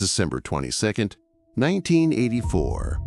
December 22nd, 1984.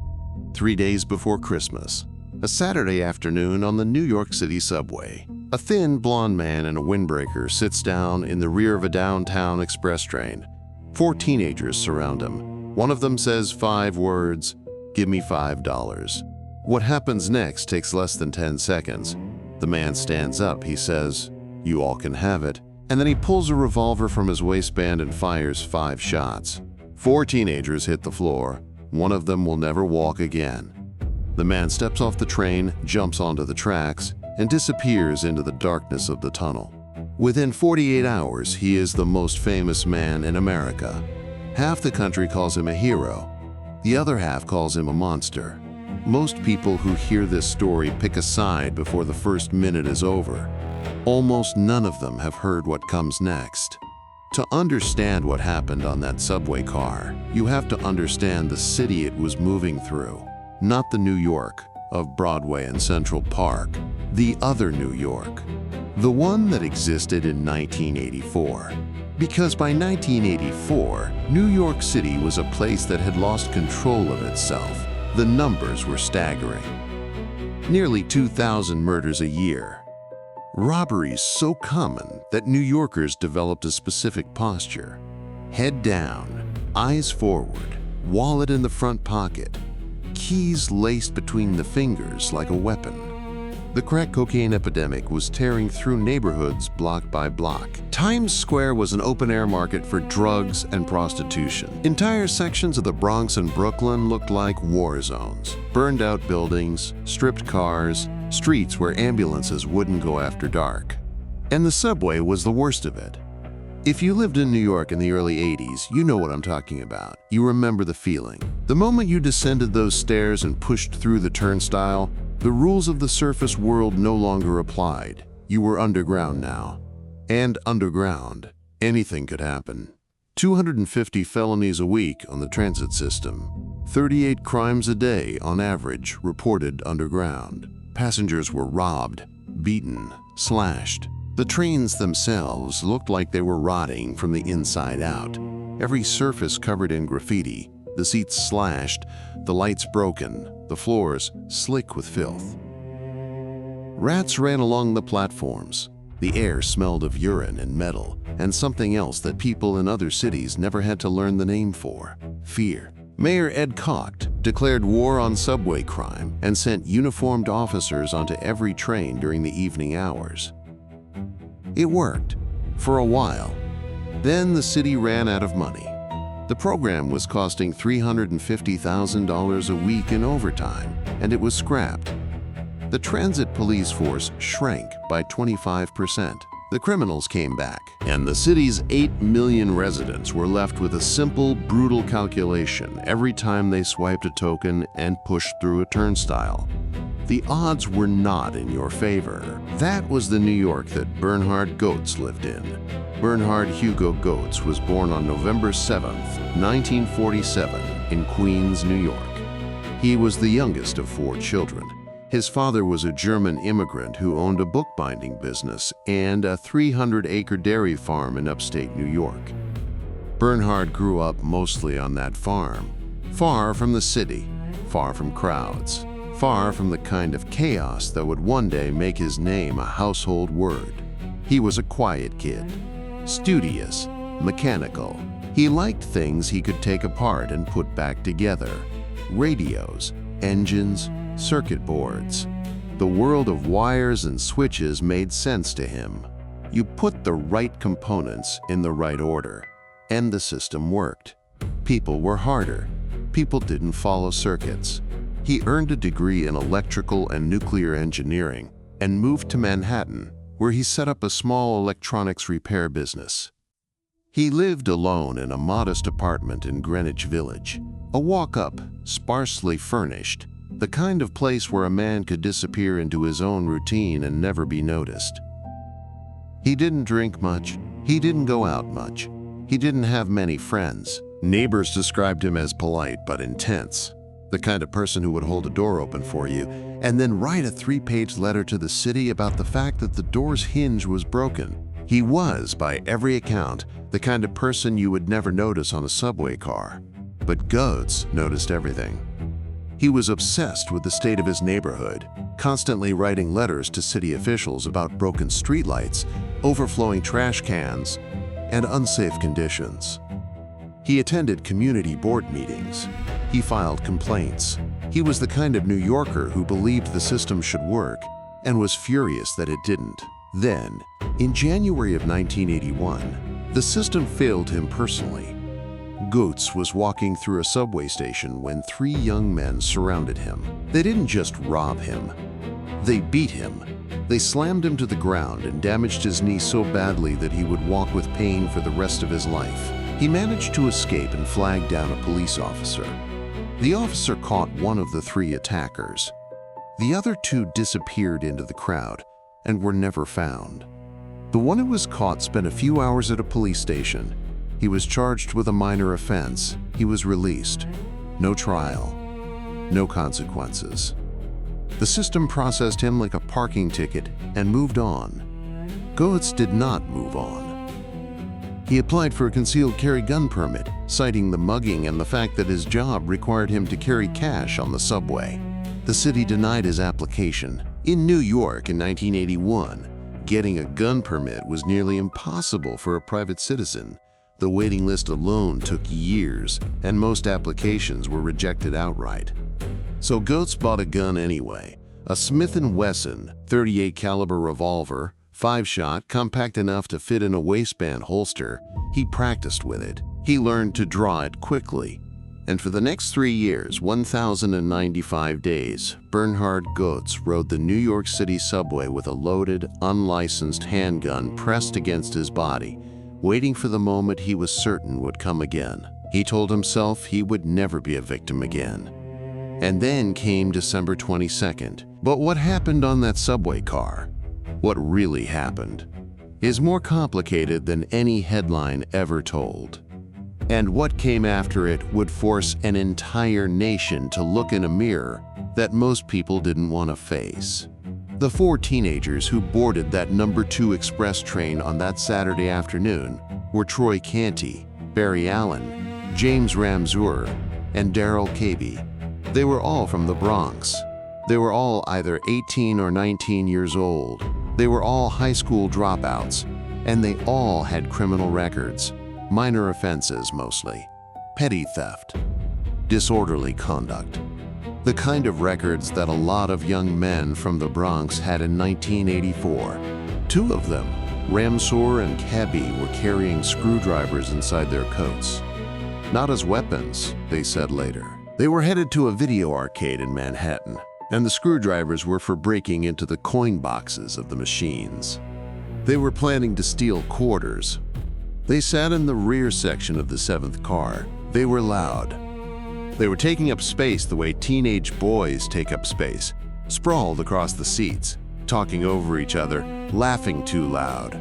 3 days before Christmas. A Saturday afternoon on the New York City subway. A thin, blonde man in a windbreaker sits down in the rear of a downtown express train. 4 teenagers surround him. One of them says 5 words, "Give me $5." What happens next takes less than 10 seconds. The man stands up, he says, "You all can have it," and then he pulls a revolver from his waistband and fires 5 shots. 4 teenagers hit the floor. One of them will never walk again. The man steps off the train, jumps onto the tracks, and disappears into the darkness of the tunnel. Within 48 hours, he is the most famous man in America. Half the country calls him a hero. The other half calls him a monster. Most people who hear this story pick a side before the first minute is over. Almost none of them have heard what comes next. To understand what happened on that subway car, you have to understand the city it was moving through. Not the New York of Broadway and Central Park, the other New York. The one that existed in 1984. Because by 1984, New York City was a place that had lost control of itself. The numbers were staggering. Nearly 2,000 murders a year. Robberies so common that New Yorkers developed a specific posture. Head down, eyes forward, wallet in the front pocket, keys laced between the fingers like a weapon. The crack cocaine epidemic was tearing through neighborhoods block by block. Times Square was an open-air market for drugs and prostitution. Entire sections of the Bronx and Brooklyn looked like war zones. Burned-out buildings, stripped cars, streets where ambulances wouldn't go after dark. And the subway was the worst of it. If you lived in New York in the early 80s, you know what I'm talking about. You remember the feeling. The moment you descended those stairs and pushed through the turnstile, the rules of the surface world no longer applied. You were underground now. And underground, anything could happen. 250 felonies a week on the transit system. 38 crimes a day on average reported underground. Passengers were robbed, beaten, slashed. The trains themselves looked like they were rotting from the inside out. Every surface covered in graffiti, the seats slashed, the lights broken, the floors slick with filth. Rats ran along the platforms. The air smelled of urine and metal, and something else that people in other cities never had to learn the name for: fear. Mayor Ed Koch declared war on subway crime and sent uniformed officers onto every train during the evening hours. It worked, for a while. Then the city ran out of money. The program was costing $350,000 a week in overtime, and it was scrapped. The transit police force shrank by 25%. The criminals came back, and the city's 8 million residents were left with a simple, brutal calculation every time they swiped a token and pushed through a turnstile. The odds were not in your favor. That was the New York that Bernhard Goetz lived in. Bernhard Hugo Goetz was born on November 7th, 1947, in Queens, New York. He was the youngest of 4 children. His father was a German immigrant who owned a bookbinding business and a 300-acre dairy farm in upstate New York. Bernhard grew up mostly on that farm, far from the city, far from crowds, far from the kind of chaos that would one day make his name a household word. He was a quiet kid, studious, mechanical. He liked things he could take apart and put back together: radios, engines, circuit boards. The world of wires and switches made sense to him. You put the right components in the right order, and the system worked. People were harder. People didn't follow circuits. He earned a degree in electrical and nuclear engineering and moved to Manhattan, where he set up a small electronics repair business. He lived alone in a modest apartment in Greenwich Village, a walk-up, sparsely furnished, the kind of place where a man could disappear into his own routine and never be noticed. He didn't drink much. He didn't go out much. He didn't have many friends. Neighbors described him as polite but intense, the kind of person who would hold a door open for you and then write a 3-page letter to the city about the fact that the door's hinge was broken. He was, by every account, the kind of person you would never notice on a subway car. But Goetz noticed everything. He was obsessed with the state of his neighborhood, constantly writing letters to city officials about broken streetlights, overflowing trash cans, and unsafe conditions. He attended community board meetings. He filed complaints. He was the kind of New Yorker who believed the system should work and was furious that it didn't. Then, in January of 1981, the system failed him personally. Goetz was walking through a subway station when 3 young men surrounded him. They didn't just rob him. They beat him. They slammed him to the ground and damaged his knee so badly that he would walk with pain for the rest of his life. He managed to escape and flag down a police officer. The officer caught one of the 3 attackers. The other 2 disappeared into the crowd and were never found. The one who was caught spent a few hours at a police station. He was charged with a minor offense. He was released. No trial. No consequences. The system processed him like a parking ticket and moved on. Goetz did not move on. He applied for a concealed carry gun permit, citing the mugging and the fact that his job required him to carry cash on the subway. The city denied his application. In New York in 1981, getting a gun permit was nearly impossible for a private citizen. The waiting list alone took years, and most applications were rejected outright. So Goetz bought a gun anyway, a Smith & Wesson 38 caliber revolver, 5-shot, compact enough to fit in a waistband holster. He practiced with it. He learned to draw it quickly. And for the next 3 years, 1,095 days, Bernhard Goetz rode the New York City subway with a loaded, unlicensed handgun pressed against his body, waiting for the moment he was certain would come again. He told himself he would never be a victim again. And then came December 22nd. But what happened on that subway car? What really happened is more complicated than any headline ever told. And what came after it would force an entire nation to look in a mirror that most people didn't want to face. The 4 teenagers who boarded that number 2 express train on that Saturday afternoon were Troy Canty, Barry Allen, James Ramseur, and Darrell Cabey. They were all from the Bronx. They were all either 18 or 19 years old. They were all high school dropouts, and they all had criminal records, minor offenses mostly, petty theft, disorderly conduct. The kind of records that a lot of young men from the Bronx had in 1984. 2 of them, Ramseur and Cabby, were carrying screwdrivers inside their coats. Not as weapons, they said later. They were headed to a video arcade in Manhattan, and the screwdrivers were for breaking into the coin boxes of the machines. They were planning to steal quarters. They sat in the rear section of the 7th car. They were loud. They were taking up space the way teenage boys take up space, sprawled across the seats, talking over each other, laughing too loud.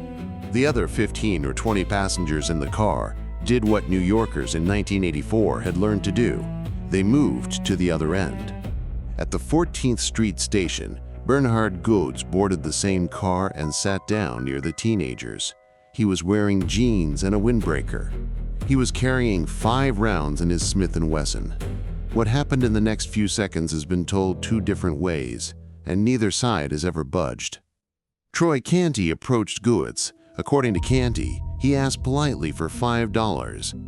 The other 15 or 20 passengers in the car did what New Yorkers in 1984 had learned to do. They moved to the other end. At the 14th Street station, Bernhard Goetz boarded the same car and sat down near the teenagers. He was wearing jeans and a windbreaker. He was carrying 5 rounds in his Smith & Wesson. What happened in the next few seconds has been told 2 different ways, and neither side has ever budged. Troy Canty approached Goetz. According to Canty, he asked politely for $5,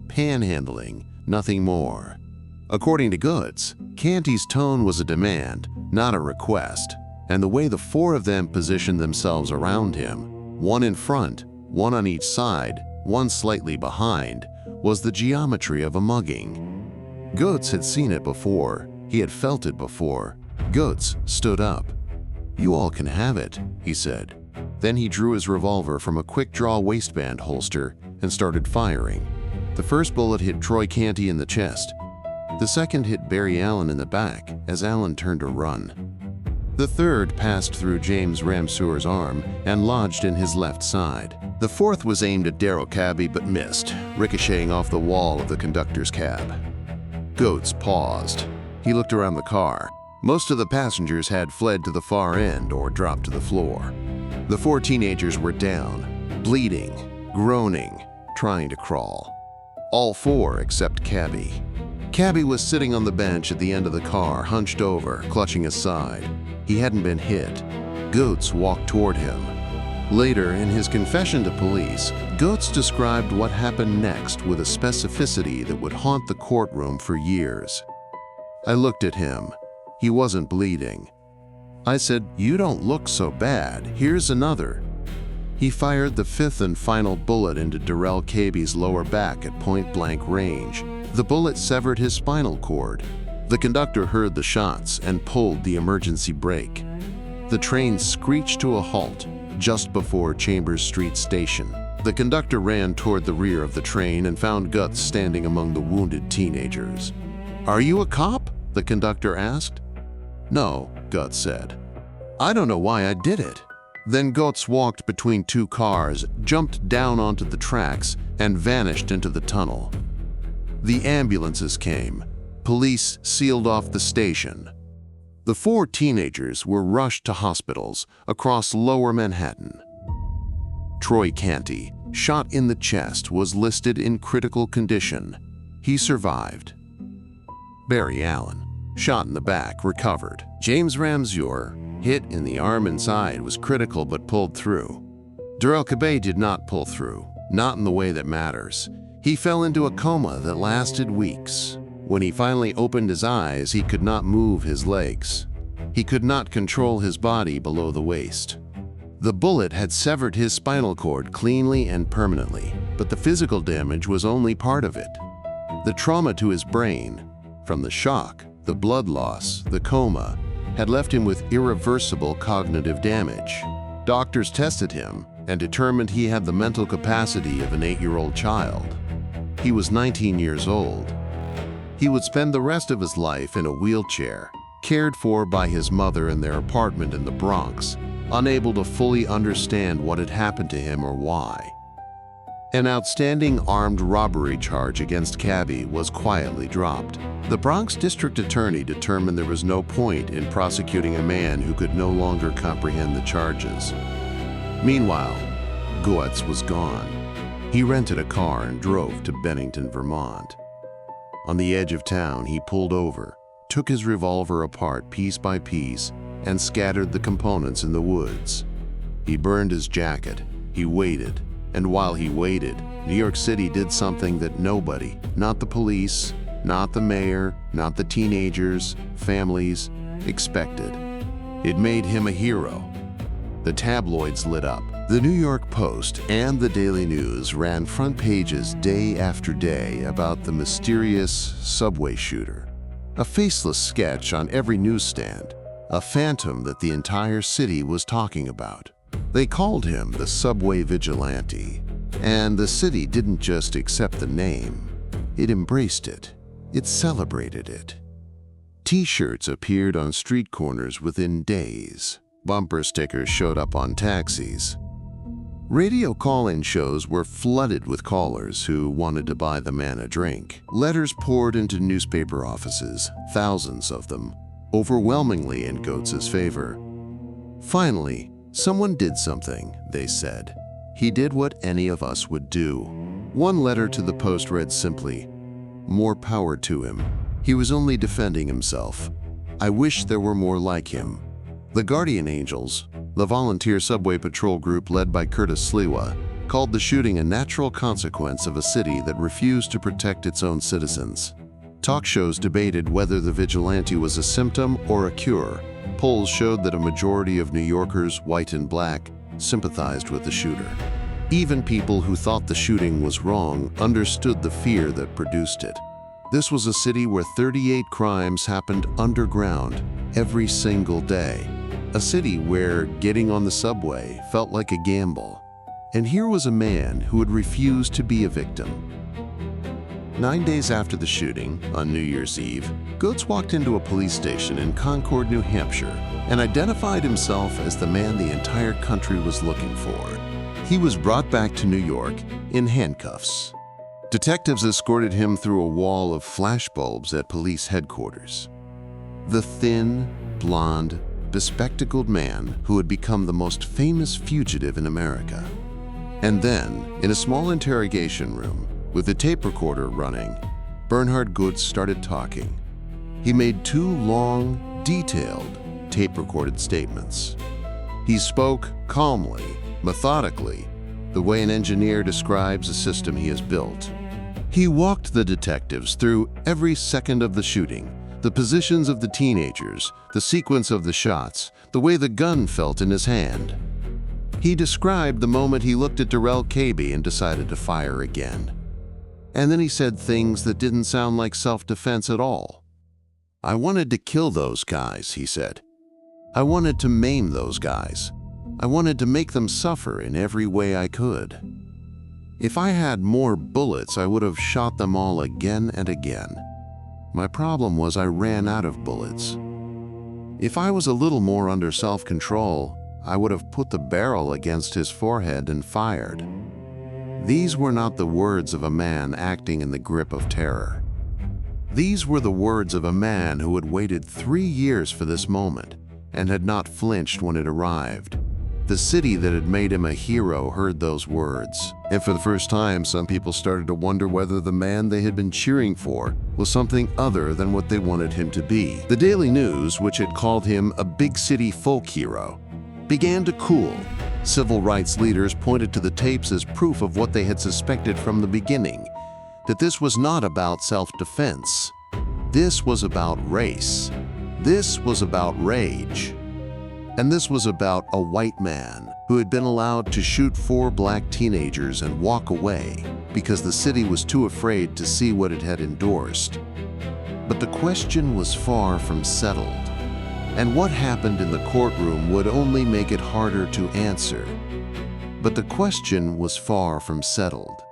panhandling, nothing more. According to Goetz, Canty's tone was a demand, not a request, and the way the 4 of them positioned themselves around him, 1 in front, 1 on each side, 1 slightly behind, was the geometry of a mugging. Goetz had seen it before. He had felt it before. Goetz stood up. "You all can have it," he said. Then he drew his revolver from a quick-draw waistband holster and started firing. The first bullet hit Troy Canty in the chest. The second hit Barry Allen in the back as Allen turned to run. The third passed through James Ramseur's arm and lodged in his left side. The fourth was aimed at Darrell Cabby but missed, ricocheting off the wall of the conductor's cab. Goetz paused. He looked around the car. Most of the passengers had fled to the far end or dropped to the floor. The 4 teenagers were down, bleeding, groaning, trying to crawl. All four except Cabby. Cabby was sitting on the bench at the end of the car, hunched over, clutching his side. He hadn't been hit. Goetz walked toward him. Later, in his confession to police, Goetz described what happened next with a specificity that would haunt the courtroom for years. I looked at him. He wasn't bleeding. I said, "You don't look so bad. Here's another." He fired the fifth and final bullet into Darrell Cabby's lower back at point-blank range. The bullet severed his spinal cord. The conductor heard the shots and pulled the emergency brake. The train screeched to a halt just before Chambers Street Station. The conductor ran toward the rear of the train and found Goetz standing among the wounded teenagers. "Are you a cop?" the conductor asked. "No," Goetz said. "I don't know why I did it." Then Goetz walked between two cars, jumped down onto the tracks, and vanished into the tunnel. The ambulances came. Police sealed off the station. The four teenagers were rushed to hospitals across Lower Manhattan. Troy Canty, shot in the chest, was listed in critical condition. He survived. Barry Allen, shot in the back, recovered. James Ramseur, hit in the arm and side, was critical but pulled through. Darrell Cabby did not pull through, not in the way that matters. He fell into a coma that lasted weeks. When he finally opened his eyes, he could not move his legs. He could not control his body below the waist. The bullet had severed his spinal cord cleanly and permanently, but the physical damage was only part of it. The trauma to his brain, from the shock, the blood loss, the coma, had left him with irreversible cognitive damage. Doctors tested him and determined he had the mental capacity of an 8-year-old child. He was 19 years old. He would spend the rest of his life in a wheelchair, cared for by his mother in their apartment in the Bronx, unable to fully understand what had happened to him or why. An outstanding armed robbery charge against Cabby was quietly dropped. The Bronx district attorney determined there was no point in prosecuting a man who could no longer comprehend the charges. Meanwhile, Goetz was gone. He rented a car and drove to Bennington, Vermont. On the edge of town, he pulled over, took his revolver apart piece by piece, and scattered the components in the woods. He burned his jacket. He waited. And while he waited, New York City did something that nobody, not the police, not the mayor, not the teenagers, families, expected. It made him a hero. The tabloids lit up. The New York Post and the Daily News ran front pages day after day about the mysterious subway shooter. A faceless sketch on every newsstand, a phantom that the entire city was talking about. They called him the subway vigilante, and the city didn't just accept the name. It embraced it. It celebrated it. T-shirts appeared on street corners within days. Bumper stickers showed up on taxis. Radio call-in shows were flooded with callers who wanted to buy the man a drink. Letters poured into newspaper offices, thousands of them, overwhelmingly in Goetz's favor. Finally, someone did something, they said. He did what any of us would do. One letter to the Post read simply, "More power to him. He was only defending himself. I wish there were more like him." The Guardian Angels, the volunteer subway patrol group led by Curtis Sliwa, called the shooting a natural consequence of a city that refused to protect its own citizens. Talk shows debated whether the vigilante was a symptom or a cure. Polls showed that a majority of New Yorkers, white and black, sympathized with the shooter. Even people who thought the shooting was wrong understood the fear that produced it. This was a city where 38 crimes happened underground every single day. A city where getting on the subway felt like a gamble. And here was a man who had refused to be a victim. 9 days after the shooting, on New Year's Eve, Goetz walked into a police station in Concord, New Hampshire, and identified himself as the man the entire country was looking for. He was brought back to New York in handcuffs. Detectives escorted him through a wall of flashbulbs at police headquarters. The thin, blonde, bespectacled man who had become the most famous fugitive in America. And then, in a small interrogation room, with the tape recorder running, Bernhard Goetz started talking. He made 2 long, detailed, tape-recorded statements. He spoke calmly, methodically, the way an engineer describes a system he has built. He walked the detectives through every second of the shooting, the positions of the teenagers, the sequence of the shots, the way the gun felt in his hand. He described the moment he looked at Darrell Cabey and decided to fire again. And then he said things that didn't sound like self-defense at all. "I wanted to kill those guys," he said. "I wanted to maim those guys. I wanted to make them suffer in every way I could. If I had more bullets, I would have shot them all again and again. My problem was I ran out of bullets. If I was a little more under self-control, I would have put the barrel against his forehead and fired." These were not the words of a man acting in the grip of terror. These were the words of a man who had waited 3 years for this moment and had not flinched when it arrived. The city that had made him a hero heard those words, and for the first time, some people started to wonder whether the man they had been cheering for was something other than what they wanted him to be. The Daily News, which had called him a big city folk hero, began to cool. Civil rights leaders pointed to the tapes as proof of what they had suspected from the beginning, that this was not about self-defense. This was about race. This was about rage. And this was about a white man who had been allowed to shoot 4 black teenagers and walk away because the city was too afraid to see what it had endorsed. But the question was far from settled. And what happened in the courtroom would only make it harder to answer. But the question was far from settled.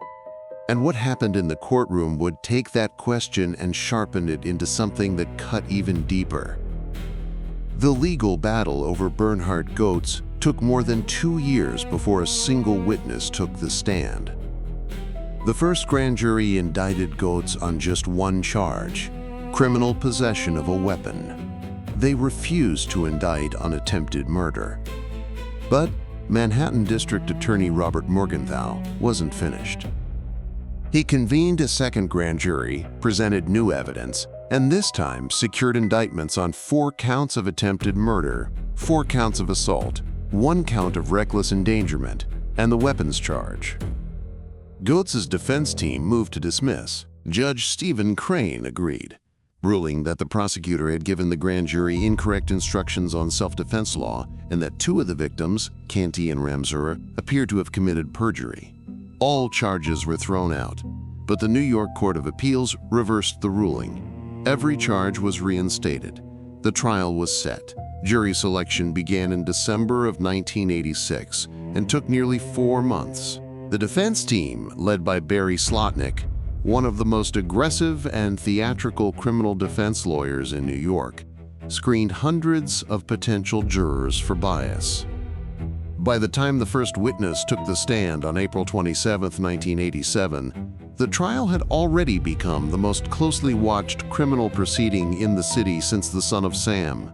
And what happened in the courtroom would take that question and sharpen it into something that cut even deeper. The legal battle over Bernhard Goetz took more than 2 years before a single witness took the stand. The first grand jury indicted Goetz on just one charge: criminal possession of a weapon. They refused to indict on attempted murder. But Manhattan District Attorney Robert Morgenthau wasn't finished. He convened a second grand jury, presented new evidence, and this time secured indictments on 4 counts of attempted murder, 4 counts of assault, 1 count of reckless endangerment, and the weapons charge. Goetz's defense team moved to dismiss. Judge Stephen Crane agreed, ruling that the prosecutor had given the grand jury incorrect instructions on self-defense law and that 2 of the victims, Canty and Ramseur, appeared to have committed perjury. All charges were thrown out, but the New York Court of Appeals reversed the ruling. Every charge was reinstated. The trial was set. Jury selection began in December of 1986 and took nearly 4 months. The defense team, led by Barry Slotnick, one of the most aggressive and theatrical criminal defense lawyers in New York, screened hundreds of potential jurors for bias. By the time the first witness took the stand on April 27, 1987, the trial had already become the most closely watched criminal proceeding in the city since the Son of Sam.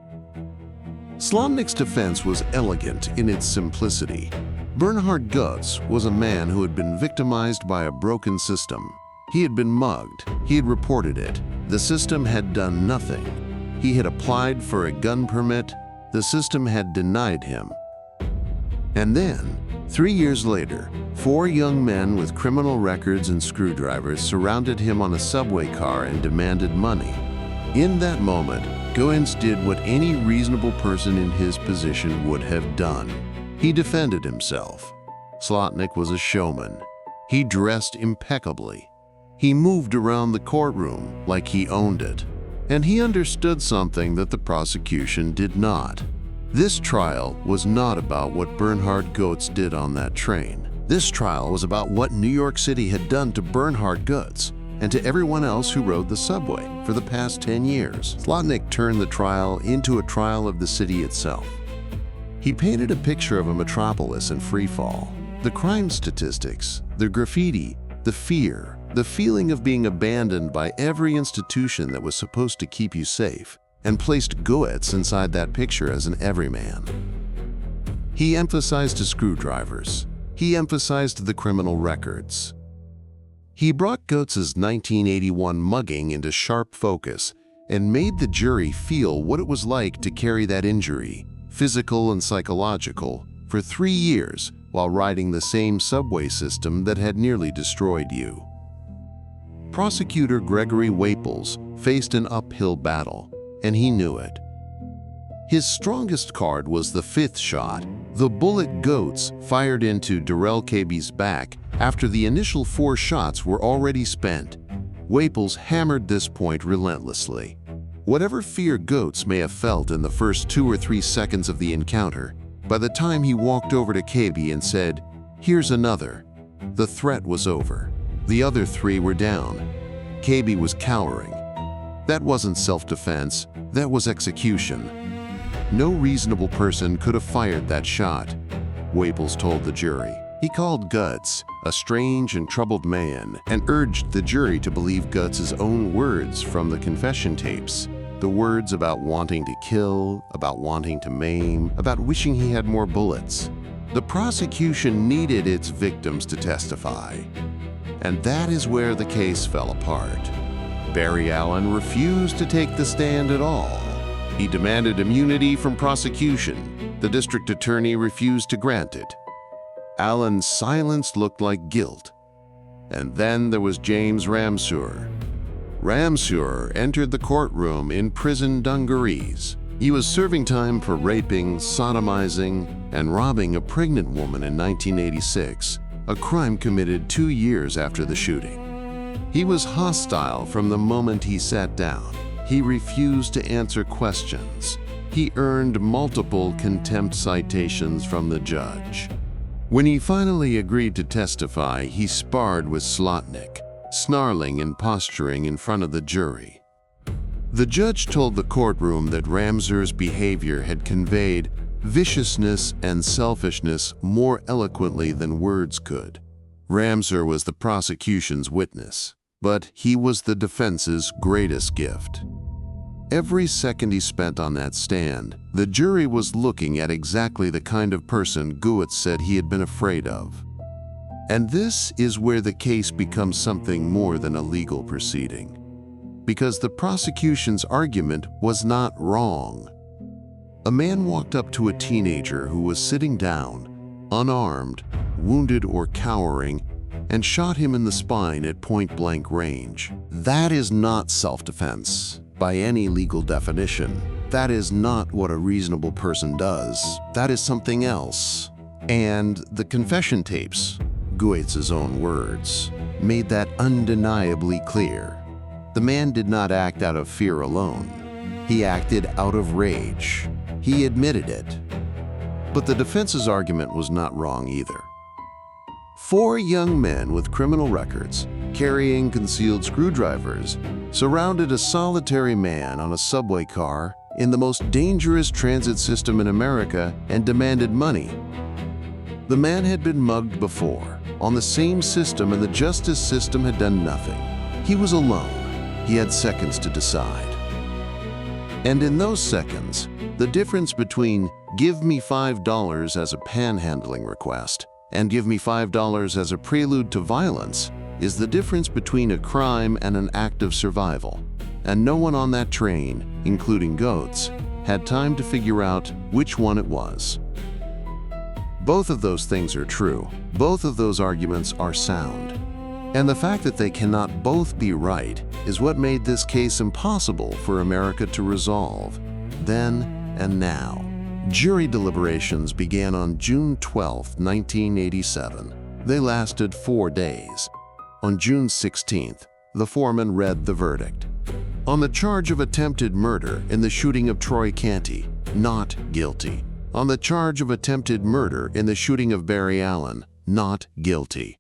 Slotnick's defense was elegant in its simplicity. Bernhard Goetz was a man who had been victimized by a broken system. He had been mugged. He had reported it. The system had done nothing. He had applied for a gun permit. The system had denied him. And then, 3 years later, 4 young men with criminal records and screwdrivers surrounded him on a subway car and demanded money. In that moment, Goetz did what any reasonable person in his position would have done. He defended himself. Slotnick was a showman. He dressed impeccably. He moved around the courtroom like he owned it. And he understood something that the prosecution did not. This trial was not about what Bernhard Goetz did on that train. This trial was about what New York City had done to Bernhard Goetz and to everyone else who rode the subway for the past 10 years. Slotnick turned the trial into a trial of the city itself. He painted a picture of a metropolis in freefall. The crime statistics, the graffiti, the fear, the feeling of being abandoned by every institution that was supposed to keep you safe, and placed Goetz inside that picture as an everyman. He emphasized his screwdrivers. he emphasized the criminal records. He brought Goetz's 1981 mugging into sharp focus and made the jury feel what it was like to carry that injury, physical and psychological, for 3 years while riding the same subway system that had nearly destroyed you. Prosecutor Gregory Waples faced an uphill battle, and he knew it. His strongest card was the fifth shot, the bullet Goetz fired into Darrell Cabey's back after the initial 4 shots were already spent. Waples hammered this point relentlessly. Whatever fear Goetz may have felt in the first 2 or 3 seconds of the encounter, by the time he walked over to Cabey and said, "Here's another," the threat was over. The other 3 were down. Cabey was cowering. That wasn't self-defense, that was execution. No reasonable person could have fired that shot, Waples told the jury. He called Goetz a strange and troubled man and urged the jury to believe Goetz's own words from the confession tapes. The words about wanting to kill, about wanting to maim, about wishing he had more bullets. The prosecution needed its victims to testify. And that is where the case fell apart. Barry Allen refused to take the stand at all. He demanded immunity from prosecution. The district attorney refused to grant it. Allen's silence looked like guilt. And then there was James Ramseur. Ramseur entered the courtroom in prison dungarees. He was serving time for raping, sodomizing, and robbing a pregnant woman in 1986, a crime committed 2 years after the shooting. He was hostile from the moment he sat down. He refused to answer questions. He earned multiple contempt citations from the judge. When he finally agreed to testify, he sparred with Slotnick, snarling and posturing in front of the jury. The judge told the courtroom that Ramseur's behavior had conveyed viciousness and selfishness more eloquently than words could. Ramseur was the prosecution's witness, but he was the defense's greatest gift. Every second he spent on that stand, the jury was looking at exactly the kind of person Goetz said he had been afraid of. And this is where the case becomes something more than a legal proceeding. Because the prosecution's argument was not wrong. A man walked up to a teenager who was sitting down, unarmed, wounded or cowering, and shot him in the spine at point-blank range. That is not self-defense. By any legal definition, that is not what a reasonable person does. That is something else. And the confession tapes, Goetz's own words, made that undeniably clear. The man did not act out of fear alone. He acted out of rage. He admitted it. But the defense's argument was not wrong either. 4 young men with criminal records, carrying concealed screwdrivers, surrounded a solitary man on a subway car in the most dangerous transit system in America and demanded money. The man had been mugged before, on the same system, and the justice system had done nothing. He was alone. He had seconds to decide. And in those seconds, the difference between "give me $5 as a panhandling request" and "give me $5 as a prelude to violence" is the difference between a crime and an act of survival. And no one on that train, including Goetz, had time to figure out which one it was. Both of those things are true. Both of those arguments are sound. And the fact that they cannot both be right is what made this case impossible for America to resolve, then and now. Jury deliberations began on June 12, 1987. They lasted 4 days. On June 16th, the foreman read the verdict. On the charge of attempted murder in the shooting of Troy Canty, not guilty. On the charge of attempted murder in the shooting of Barry Allen, not guilty.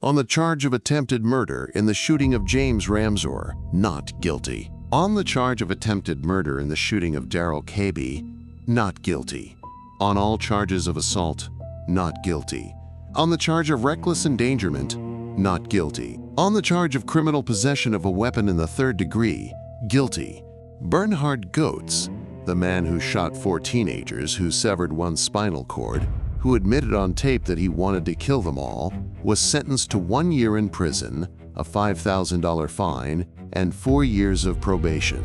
On the charge of attempted murder in the shooting of James Ramseur, not guilty. On the charge of attempted murder in the shooting of Darrell Cabey, not guilty. On all charges of assault, not guilty. On the charge of reckless endangerment, not guilty. On the charge of criminal possession of a weapon in the 3rd degree, guilty. Bernhard Goetz, the man who shot 4 teenagers who severed 1 spinal cord, who admitted on tape that he wanted to kill them all, was sentenced to 1 year in prison, a $5,000 fine, and 4 years of probation.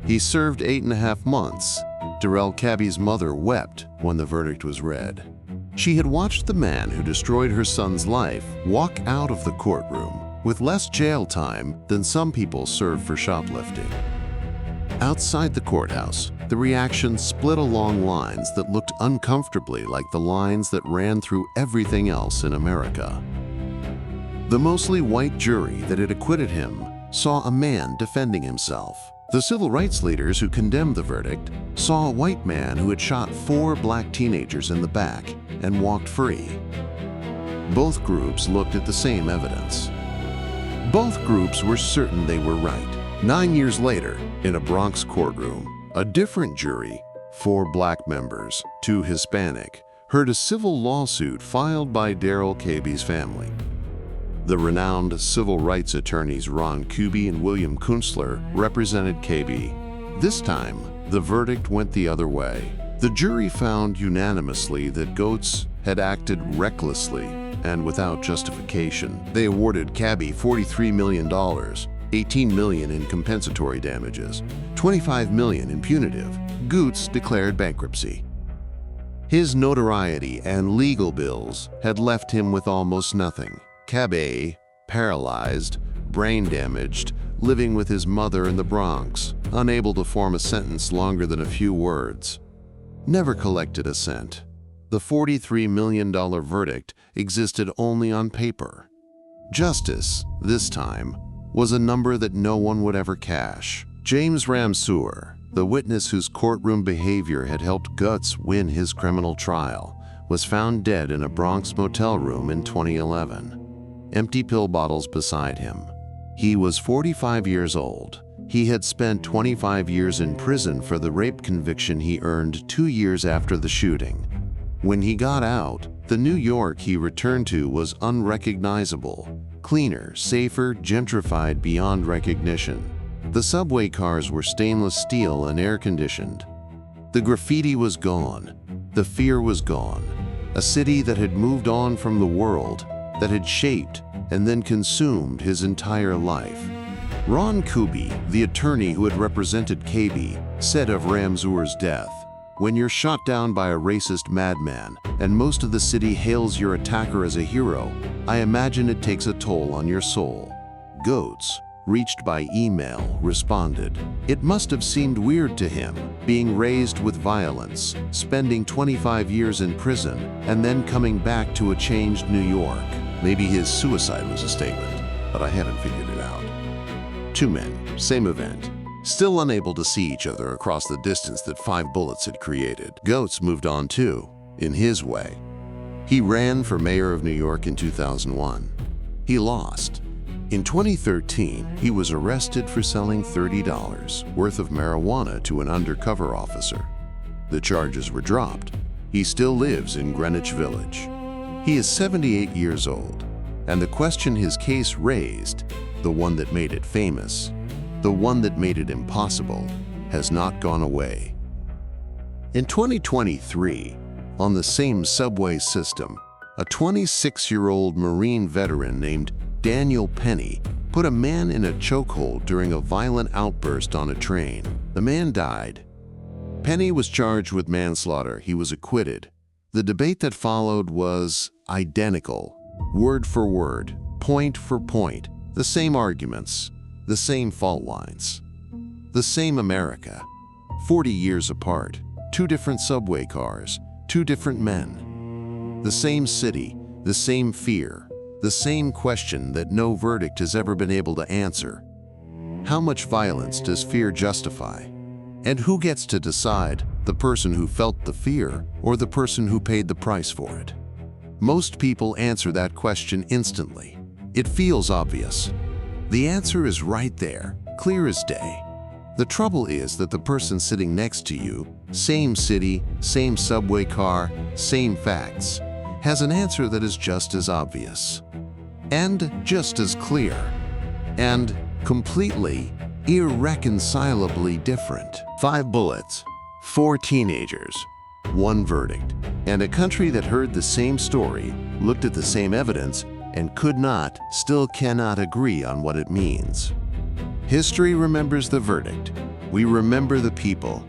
He served 8.5 months. Darrell Cabby's mother wept when the verdict was read. She had watched the man who destroyed her son's life walk out of the courtroom with less jail time than some people serve for shoplifting. Outside the courthouse, the reaction split along lines that looked uncomfortably like the lines that ran through everything else in America. The mostly white jury that had acquitted him saw a man defending himself. The civil rights leaders who condemned the verdict saw a white man who had shot 4 black teenagers in the back and walked free. Both groups looked at the same evidence. Both groups were certain they were right. 9 years later, in a Bronx courtroom, a different jury, 4 black members, 2 Hispanic, heard a civil lawsuit filed by Darrell Cabby's family. The renowned civil rights attorneys Ron Kuby and William Kunstler represented Cabby. This time, the verdict went the other way. The jury found unanimously that Goetz had acted recklessly and without justification. They awarded Cabby $43 million, $18 million in compensatory damages, $25 million in punitive. Goetz declared bankruptcy. His notoriety and legal bills had left him with almost nothing. Cabby, paralyzed, brain damaged, living with his mother in the Bronx, unable to form a sentence longer than a few words. Never collected a cent. The $43 million verdict existed only on paper. Justice, this time, was a number that no one would ever cash. James Ramseur, the witness whose courtroom behavior had helped Goetz win his criminal trial, was found dead in a Bronx motel room in 2011. Empty pill bottles beside him. He was 45 years old. He had spent 25 years in prison for the rape conviction he earned 2 years after the shooting. When he got out, the New York he returned to was unrecognizable, cleaner, safer, gentrified beyond recognition. The subway cars were stainless steel and air-conditioned. The graffiti was gone. The fear was gone. A city that had moved on from the world, that had shaped and then consumed his entire life. Ron Kuby, the attorney who had represented Cabby, said of Ramseur's death, "When you're shot down by a racist madman and most of the city hails your attacker as a hero, I imagine it takes a toll on your soul." Goetz, reached by email, responded, "It must have seemed weird to him, being raised with violence, spending 25 years in prison, and then coming back to a changed New York. Maybe his suicide was a statement, but I hadn't figured it out." 2 men, same event, still unable to see each other across the distance that 5 bullets had created. Goetz moved on too, in his way. He ran for mayor of New York in 2001. He lost. In 2013, he was arrested for selling $30 worth of marijuana to an undercover officer. The charges were dropped. He still lives in Greenwich Village. He is 78 years old, and the question his case raised, the one that made it famous, the one that made it impossible, has not gone away. In 2023, on the same subway system, a 26-year-old Marine veteran named Daniel Penny put a man in a chokehold during a violent outburst on a train. The man died. Penny was charged with manslaughter. He was acquitted. The debate that followed was identical, word for word, point for point, the same arguments, the same fault lines, the same America. 40 years apart, 2 different subway cars, 2 different men. The same city, the same fear, the same question that no verdict has ever been able to answer. How much violence does fear justify? And who gets to decide, the person who felt the fear or the person who paid the price for it? Most people answer that question instantly. It feels obvious. The answer is right there, clear as day. The trouble is that the person sitting next to you, same city, same subway car, same facts, has an answer that is just as obvious, and just as clear, and completely, irreconcilably different. 5 bullets, 4 teenagers, one verdict. And a country that heard the same story, looked at the same evidence, and still cannot agree on what it means. History remembers the verdict. We remember the people.